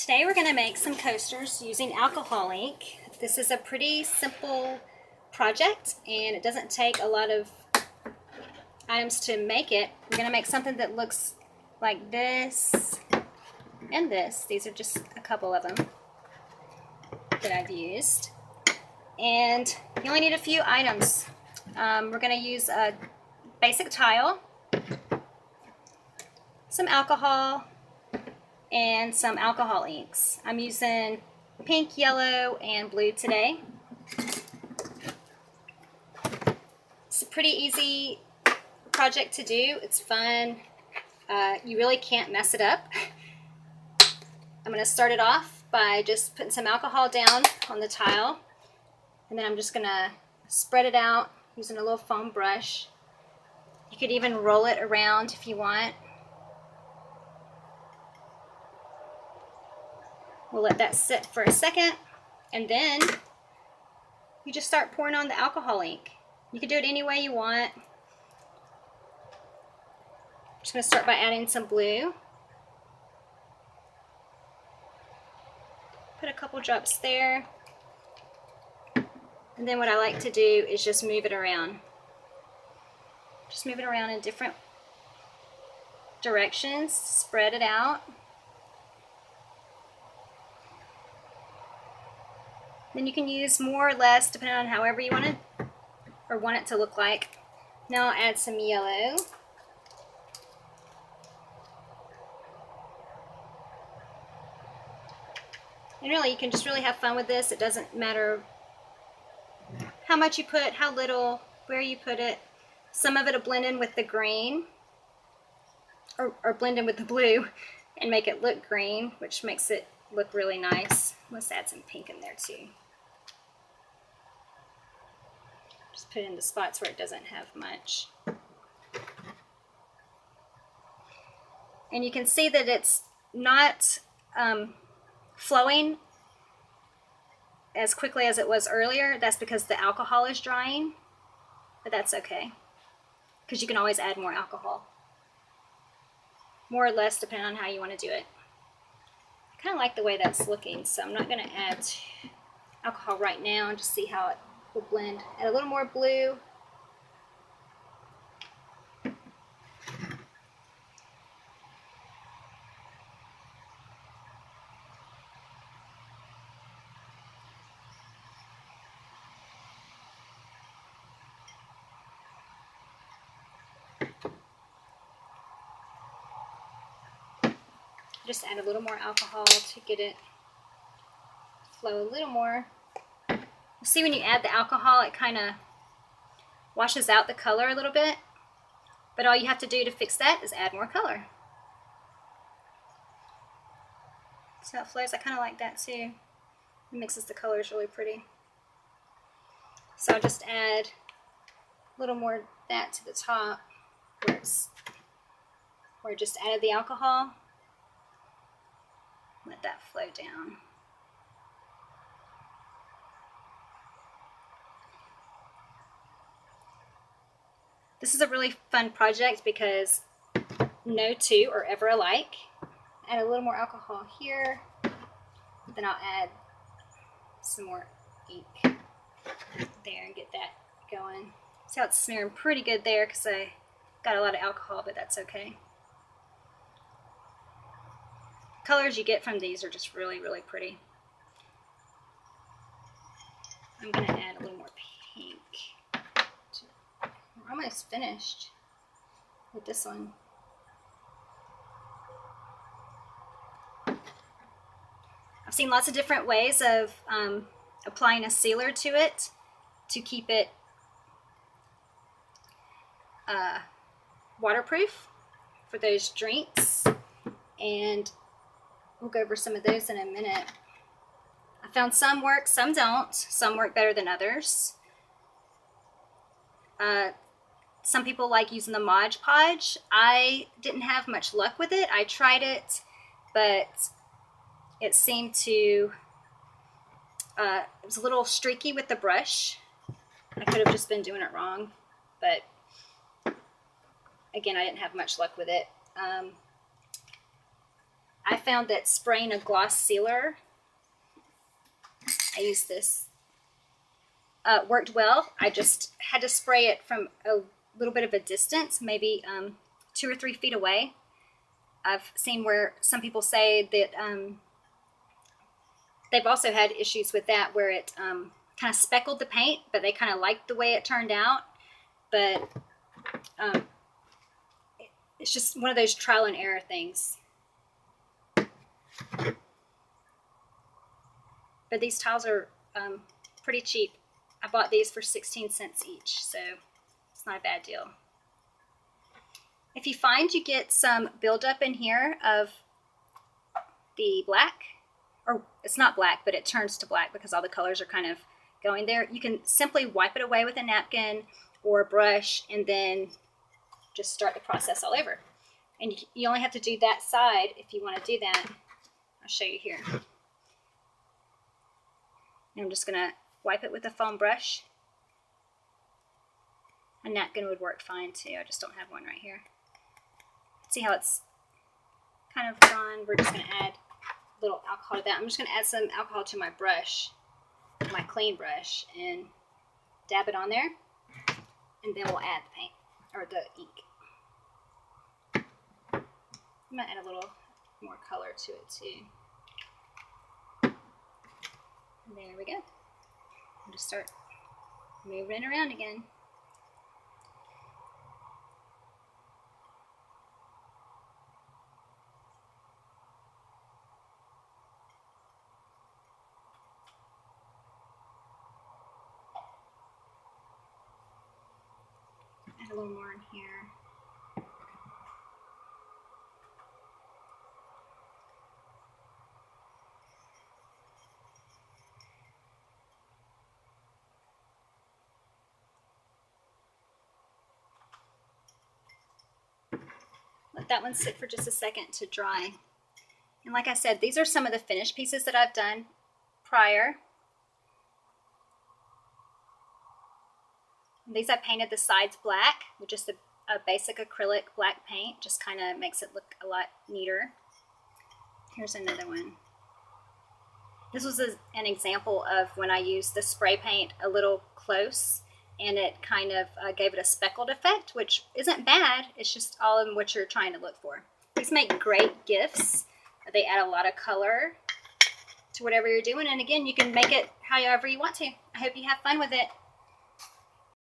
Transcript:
Today we're going to make some coasters using alcohol ink. This is a pretty simple project and it doesn't take a lot of items to make it. We're going to make something that looks like this and this. These are just a couple of them that I've used. And you only need a few items. We're going to use a basic tile, some alcohol, and some alcohol inks. I'm using pink, yellow, and blue today. It's a pretty easy project to do. It's fun. You really can't mess it up. I'm going to start it off by just putting some alcohol down on the tile, and then I'm just going to spread it out using a little foam brush. You could even roll it around if you want. We'll let that sit for a second, and then you just start pouring on the alcohol ink. You can do it any way you want. I'm just going to start by adding some blue. Put a couple drops there. And then what I like to do is just move it around. Just move it around in different directions, spread it out. Then you can use more or less depending on however you want it or want it to look like. Now I'll add some yellow. And really, you can just really have fun with this. It doesn't matter how much you put, how little, where you put it. Some of it will blend in with the green or blend in with the blue and make it look green, which makes it look really nice. Let's add some pink in there too. Just put it in the spots where it doesn't have much. And you can see that it's not flowing as quickly as it was earlier. That's because the alcohol is drying, but that's okay, because you can always add more alcohol. More or less depending on how you want to do it. I kind of like the way that's looking, so I'm not going to add alcohol right now and just see how it will blend. Add a little more blue. Just add a little more alcohol to get it flow a little more. See, when you add the alcohol, it kind of washes out the color a little bit, but all you have to do to fix that is add more color. See how it flows? I kind of like that too. It mixes the colors really pretty. So I'll just add a little more of that to the top where I just added the alcohol. Let that flow down. This is a really fun project because no two are ever alike. Add a little more alcohol here. Then I'll add some more ink there and get that going. See how it's smearing pretty good there because I got a lot of alcohol, but that's okay. Colors you get from these are just really, really pretty. I'm going to add a little more pink. We're almost finished with this one. I've seen lots of different ways of applying a sealer to it to keep it waterproof for those drinks, and we'll go over some of those in a minute. I found some work, some don't. Some work better than others. Some people like using the Mod Podge. I didn't have much luck with it. I tried it, but it seemed to, it was a little streaky with the brush. I could have just been doing it wrong, but again, I didn't have much luck with it. I found that spraying a gloss sealer, I use this, worked well. I just had to spray it from a little bit of a distance, maybe 2 or 3 feet away. I've seen where some people say that they've also had issues with that, where it kind of speckled the paint, but they kind of liked the way it turned out. But it's just one of those trial and error things. But these tiles are pretty cheap. I bought these for 16 cents each, so it's not a bad deal. If you find you get some buildup in here of the black, or it's not black, but it turns to black because all the colors are kind of going there, you can simply wipe it away with a napkin or a brush and then just start the process all over. And you only have to do that side if you want to do that. I'll show you here. And I'm just going to wipe it with a foam brush. A napkin would work fine too. I just don't have one right here. See how it's kind of gone? We're just going to add a little alcohol to that. I'm just going to add some alcohol to my brush, my clean brush, and dab it on there. And then we'll add the paint, or the ink. I'm going to add a little more color to it too. There we go. I'll just start moving it around again. Add a little more in here. Let that one sit for just a second to dry. And like I said, these are some of the finished pieces that I've done prior. These I painted the sides black with just a basic acrylic black paint. Just kind of makes it look a lot neater. Here's another one. This was an example of when I used the spray paint a little close, and it kind of gave it a speckled effect, which isn't bad. It's just all in what you're trying to look for. These make great gifts. They add a lot of color to whatever you're doing. And again, you can make it however you want to. I hope you have fun with it.